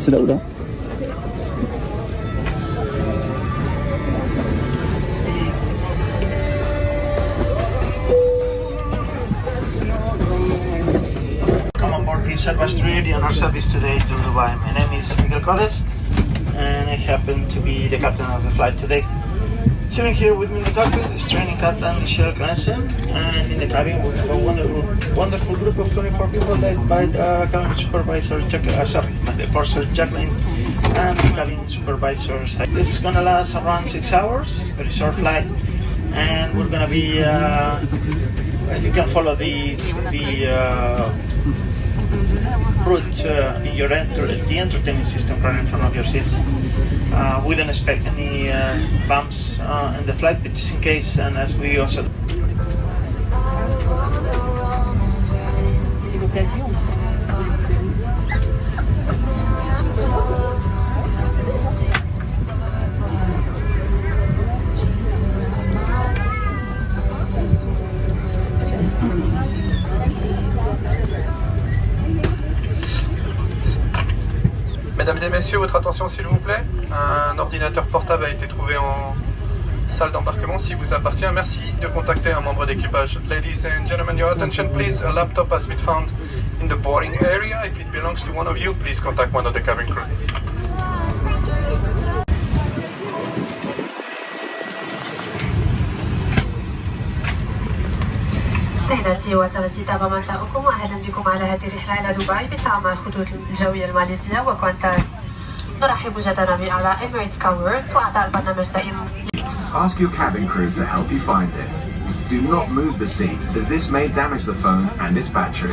C'est là ou là? Come on board, please. Southwest Radio on our service today to Dubai. My name is Miguel Cordes, and I happen to be the captain of the flight today. Sitting here with me in the cockpit is training captain Michelle Clancy, and in the cabin we have a wonderful group of 24 people led by the cabin supervisor, the purser Jacqueline, and the cabin supervisors. This is gonna last around 6 hours, very short flight, and we're gonna be, you can follow the route in your the entertainment system right in front of your seats. We don't expect any bumps in the flight, but just in case, and as we also Mesdames et messieurs, votre attention s'il vous plaît. Un ordinateur portable a été trouvé en salle d'embarquement. S'il vous appartient, merci de contacter un membre d'équipage. Ladies and gentlemen, your attention please. A laptop has been found in the boarding area. If it belongs to one of you, please contact one of the cabin crew. سيداتي وسادتي طاب مساءكم واهلا بكم على هذه الرحله الى دبي بتعمل الخطوط الجويه الماليزيه وكوانتاس. نرحب جدنا بأعلى Emirates Coworks وأعضاء البرنامج دائما. Ask your cabin crew to help you find it. Do not move the seat as this may damage the phone and its battery.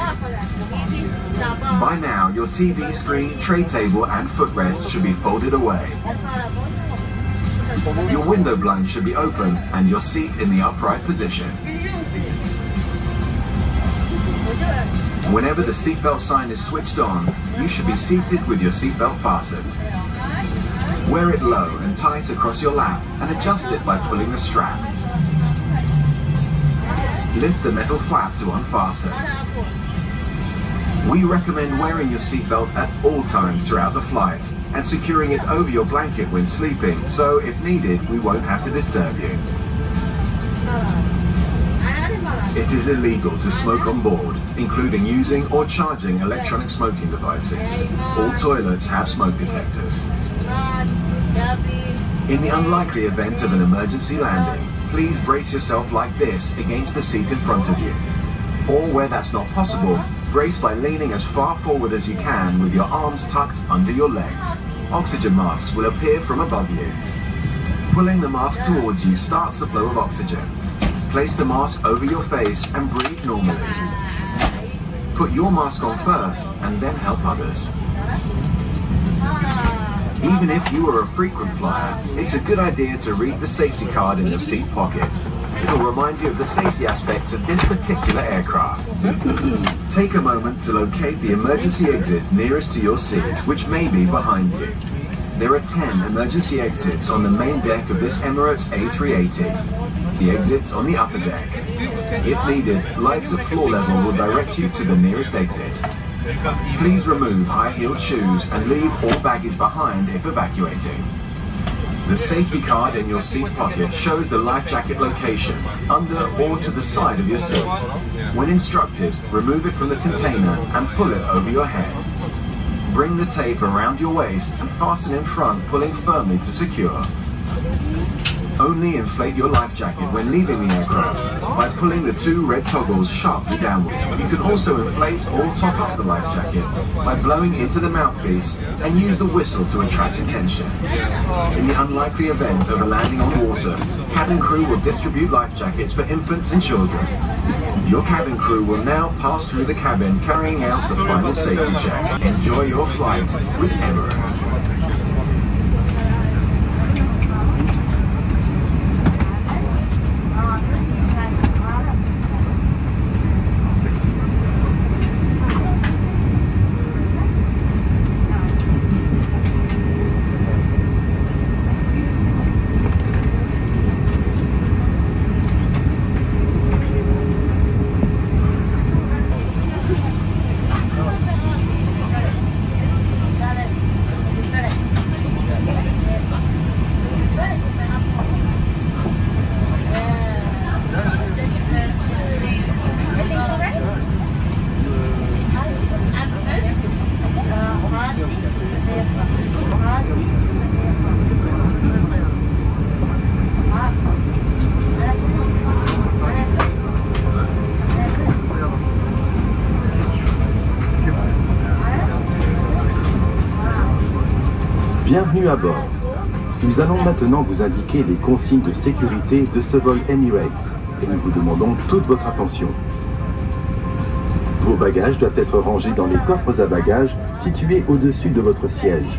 By now, your TV screen, tray table and footrest should be folded away. Your window blind should be open and your seat in the upright position. Whenever the seatbelt sign is switched on, you should be seated with your seatbelt fastened. Wear it low and tight across your lap and adjust it by pulling the strap. Lift the metal flap to unfasten. We recommend wearing your seatbelt at all times throughout the flight and securing it over your blanket when sleeping, so if needed, we won't have to disturb you. It is illegal to smoke on board, including using or charging electronic smoking devices. All toilets have smoke detectors. In the unlikely event of an emergency landing, please brace yourself like this against the seat in front of you. Or where that's not possible, brace by leaning as far forward as you can with your arms tucked under your legs. Oxygen masks will appear from above you. Pulling the mask towards you starts the flow of oxygen. Place the mask over your face and breathe normally. Put your mask on first and then help others. Even if you are a frequent flyer, it's a good idea to read the safety card in your seat pocket. It'll remind you of the safety aspects of this particular aircraft. Take a moment to locate the emergency exit nearest to your seat, which may be behind you. There are 10 emergency exits on the main deck of this Emirates A380. The exits on the upper deck. If needed, lights at floor level will direct you to the nearest exit. Please remove high-heeled shoes and leave all baggage behind if evacuating. The safety card in your seat pocket shows the life jacket location, under or to the side of your seat. When instructed, remove it from the container and pull it over your head. Bring the tape around your waist and fasten in front, pulling firmly to secure. Only inflate your life jacket when leaving the aircraft by pulling the two red toggles sharply downward. You can also inflate or top up the life jacket by blowing into the mouthpiece and use the whistle to attract attention. In the unlikely event of a landing on water, cabin crew will distribute life jackets for infants and children. Your cabin crew will now pass through the cabin carrying out the final safety check. Enjoy your flight with Emirates. Bienvenue à bord. Nous allons maintenant vous indiquer les consignes de sécurité de ce vol Emirates et nous vous demandons toute votre attention. Vos bagages doivent être rangés dans les coffres à bagages situés au-dessus de votre siège.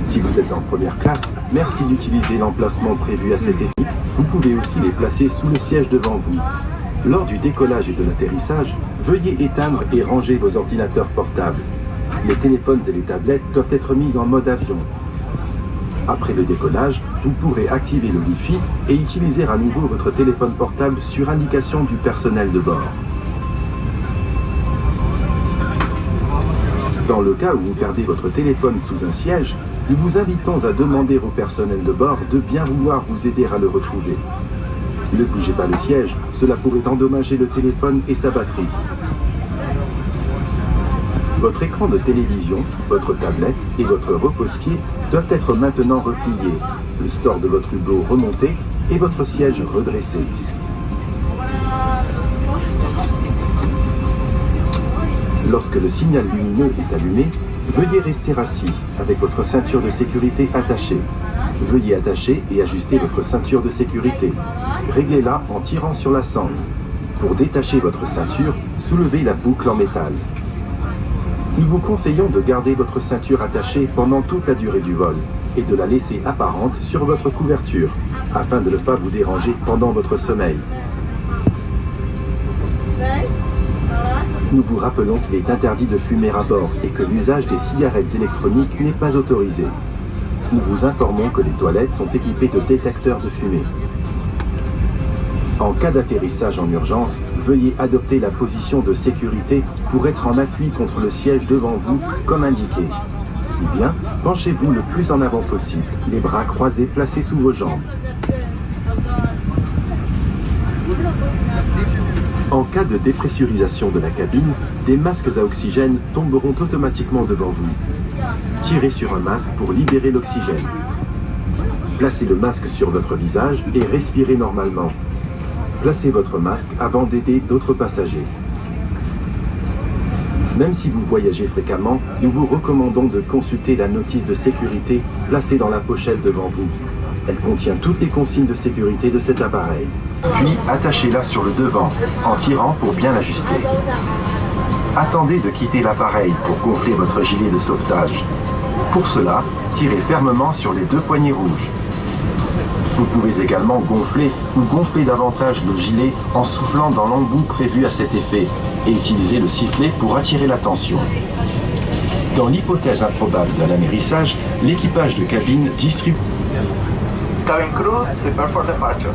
Si vous êtes en première classe, merci d'utiliser l'emplacement prévu à cet effet. Vous pouvez aussi les placer sous le siège devant vous. Lors du décollage et de l'atterrissage, veuillez éteindre et ranger vos ordinateurs portables. Les téléphones et les tablettes doivent être mis en mode avion. Après le décollage, vous pourrez activer le Wi-Fi et utiliser à nouveau votre téléphone portable sur indication du personnel de bord. Dans le cas où vous perdez votre téléphone sous un siège, nous vous invitons à demander au personnel de bord de bien vouloir vous aider à le retrouver. Ne bougez pas le siège, cela pourrait endommager le téléphone et sa batterie. Votre écran de télévision, votre tablette et votre repose-pied doivent être maintenant repliés, le store de votre hublot remonté et votre siège redressé. Lorsque le signal lumineux est allumé, veuillez rester assis avec votre ceinture de sécurité attachée. Veuillez attacher et ajuster votre ceinture de sécurité. Réglez-la en tirant sur la sangle. Pour détacher votre ceinture, soulevez la boucle en métal. Nous vous conseillons de garder votre ceinture attachée pendant toute la durée du vol et de la laisser apparente sur votre couverture, afin de ne pas vous déranger pendant votre sommeil. Nous vous rappelons qu'il est interdit de fumer à bord et que l'usage des cigarettes électroniques n'est pas autorisé. Nous vous informons que les toilettes sont équipées de détecteurs de fumée. En cas d'atterrissage en urgence, veuillez adopter la position de sécurité pour être en appui contre le siège devant vous, comme indiqué. Ou bien, penchez-vous le plus en avant possible, les bras croisés placés sous vos jambes. En cas de dépressurisation de la cabine, des masques à oxygène tomberont automatiquement devant vous. Tirez sur un masque pour libérer l'oxygène. Placez le masque sur votre visage et respirez normalement. Placez votre masque avant d'aider d'autres passagers. Même si vous voyagez fréquemment, nous vous recommandons de consulter la notice de sécurité placée dans la pochette devant vous. Elle contient toutes les consignes de sécurité de cet appareil. Puis attachez-la sur le devant, en tirant pour bien l'ajuster. Attendez de quitter l'appareil pour gonfler votre gilet de sauvetage. Pour cela, tirez fermement sur les deux poignées rouges. Vous pouvez également gonfler davantage le gilet en soufflant dans l'embout prévu à cet effet et utiliser le sifflet pour attirer l'attention. Dans l'hypothèse improbable d'un amérissage, l'équipage de cabine distribue... Cabin crew, prepare for departure.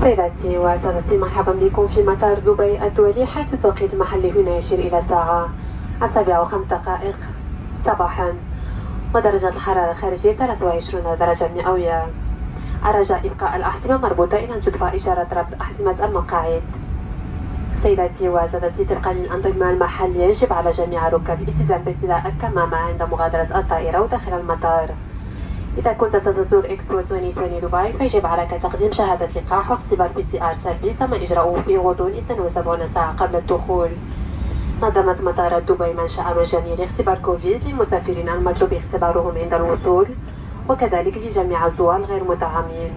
سيداتي وسادتي، مرحبا بكم في مطار دبي الدولي، حيث التوقيت المحلي هنا يشير إلى الساعة 7:05 صباحا، ودرجة الحرارة الخارجية 23 درجة مئوية. الرجاء إبقاء الأحزمة مربوطة إلى أن تدفع إشارة ربط أحزمة المقاعد. سيداتي وسادتي، طبقا للأنظمة المحلية يجب على جميع الركاب الالتزام بارتداء الكمامة عند مغادرة الطائرة وداخل المطار. إذا كنت ستزور إكسبو 2020 دبي فيجب عليك تقديم شهادة لقاح واختبار PCR سلبي تم إجراؤه في غضون 72 ساعة قبل الدخول. نظمت مطارات دبي منشأ مجاني لاختبار كوفيد للمسافرين المطلوب اختبارهم عند الوصول، وكذلك لجميع الدول غير مدعمين.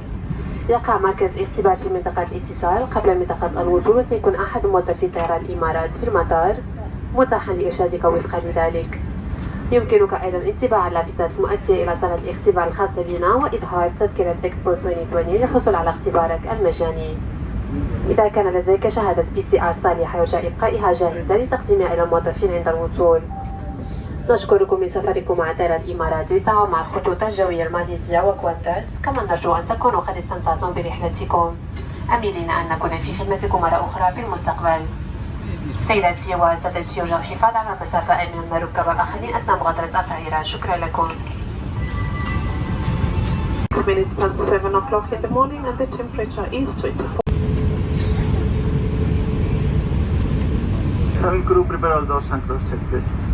يقع مركز الاختبار في منطقة الاتصال قبل منطقة الوصول، وسيكون أحد موظفي طيران الإمارات في المطار متاحا لإرشادك وفقا لذلك. يمكنك أيضا اتباع اللافتات المؤدية إلى صالة الاختبار الخاصة بنا وإظهار تذكرة إكسبو 2020 للحصول على اختبارك المجاني. إذا كان لديك شهادة PCR صالحة يرجى إبقائها جاهزة لتقديمها إلى الموظفين عند الوصول. نشكركم لسفركم مع طيران الإمارات بالتعاون مع الخطوط الجوية الماليزية وكوانتاس، كما نرجو أن تكونوا قد استمتعتم برحلتكم، أملين أن نكون في خدمتكم مرة أخرى في المستقبل. سيداتي وسادتي، يرجى الحفاظ على المسافة آمنة من الركاب الآخرين أثناء مغادرة الطائرة. شكرا لكم. 6 minutes past 7 o'clock in the morning and the temperature is 24. Cabin crew, prepare all doors and close check, please.